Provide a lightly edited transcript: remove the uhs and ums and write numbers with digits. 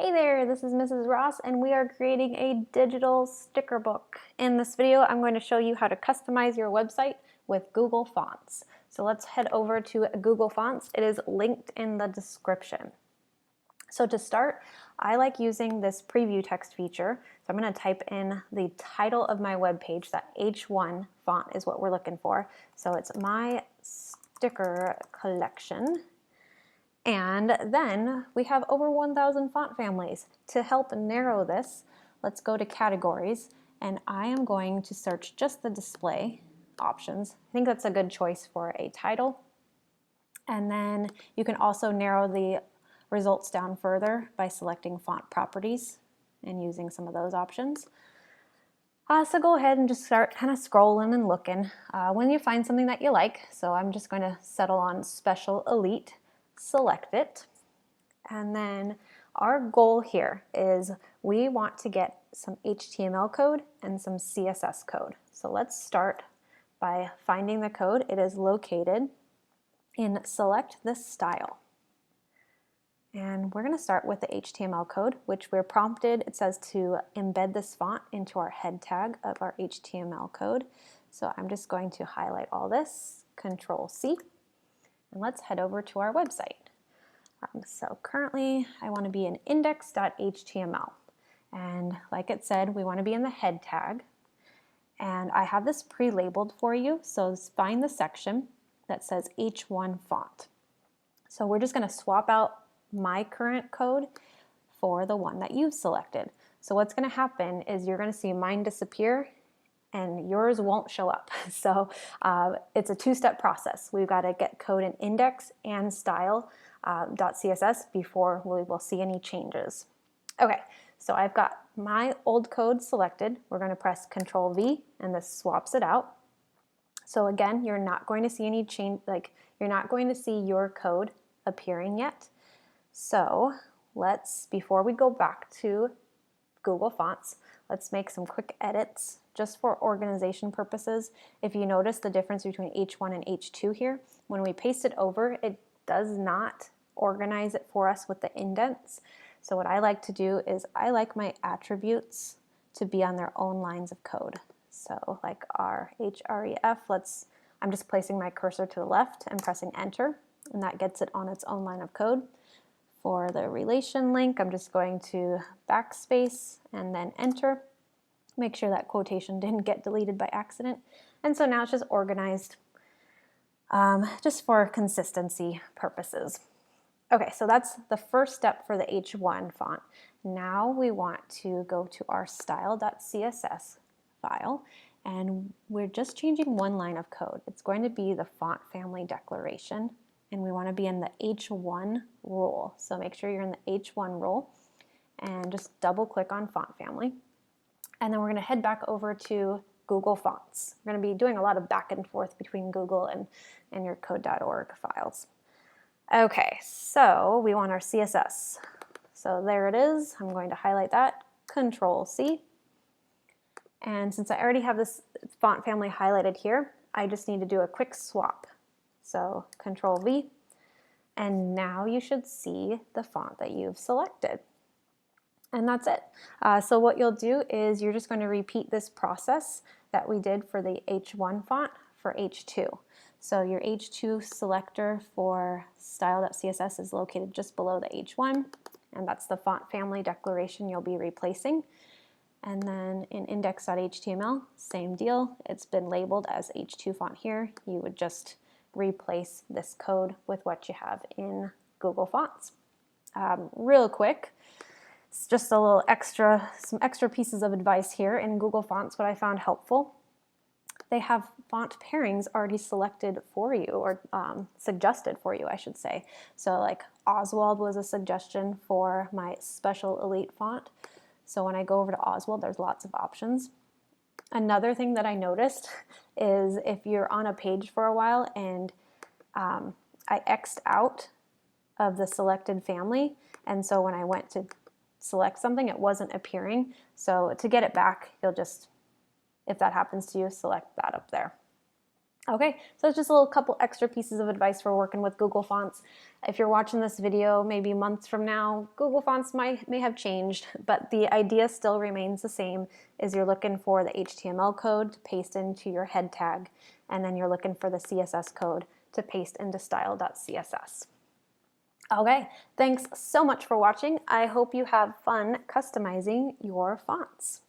Hey there, this is Mrs. Ross and we are creating a digital sticker book. In this video, I'm going to show you how to customize your website with Google Fonts. So let's head over to Google Fonts. It is linked in the description. So to start, I like using this preview text feature. So I'm going to type in the title of my web page. That H1 font is what we're looking for. So it's my sticker collection. And then we have over 1,000 font families. To help narrow this, let's go to categories, and I am going to search just the display options. I think that's a good choice for a title. And then you can also narrow the results down further by selecting font properties and using some of those options. So go ahead and just start kind of scrolling and looking when you find something that you like. So I'm just going to settle on Special Elite. Select it, and then our goal here is we want to get some HTML code and some CSS code. So let's start by finding the code. It is located in Select This Style. And we're going to start with the HTML code, which we're prompted. It says to embed this font into our head tag of our HTML code. So I'm just going to highlight all this, Control C. And let's head over to our website. So currently I want to be in index.html. And like it said, we want to be in the head tag. And I have this pre-labeled for you. So find the section that says H1 font. So we're just going to swap out my current code for the one that you've selected. So what's going to happen is you're going to see mine disappear and yours won't show up. So it's a two-step process. We've got to get code in index and style.css before we will see any changes. Okay, so I've got my old code selected. We're going to press Control V and this swaps it out. So again, you're not going to see any change, you're not going to see your code appearing yet. So before we go back to Google Fonts, let's make some quick edits just for organization purposes. If you notice the difference between H1 and H2 here, when we paste it over, it does not organize it for us with the indents. So what I like to do is I like my attributes to be on their own lines of code. So like our href, I'm just placing my cursor to the left and pressing enter, and that gets it on its own line of code. For the relation link, I'm just going to backspace and then enter. Make sure that quotation didn't get deleted by accident. And so now it's just organized just for consistency purposes. Okay, so that's the first step for the H1 font. Now we want to go to our style.css file, and we're just changing one line of code. It's going to be the font family declaration, and we want to be in the H1 rule. So make sure you're in the H1 rule and just double click on font family. And then we're going to head back over to Google Fonts. We're going to be doing a lot of back and forth between Google and your code.org files. Okay, so we want our CSS. So there it is. I'm going to highlight that, Control C. And since I already have this font family highlighted here, I just need to do a quick swap. So Control V, and now you should see the font that you've selected. And that's it. So what you'll do is you're just going to repeat this process that we did for the H1 font for H2. So your H2 selector for style.css is located just below the H1, and that's the font family declaration you'll be replacing. And then in index.html, same deal. It's been labeled as H2 font here. You would just replace this code with what you have in Google Fonts. Real quick, it's just a little some extra pieces of advice here in Google Fonts. What I found helpful, they have font pairings already selected for you, or suggested for you, I should say. So like Oswald was a suggestion for my Special Elite font. So when I go over to Oswald, there's lots of options. Another thing that I noticed is if you're on a page for a while and I X'd out of the selected family, and so when I went to select something, it wasn't appearing. So to get it back, you'll just, if that happens to you, select that up there. Okay, so it's just a little couple extra pieces of advice for working with Google Fonts. If you're watching this video maybe months from now, Google Fonts may have changed, but the idea still remains the same, is you're looking for the HTML code to paste into your head tag, and then you're looking for the CSS code to paste into style.css. Okay, thanks so much for watching. I hope you have fun customizing your fonts.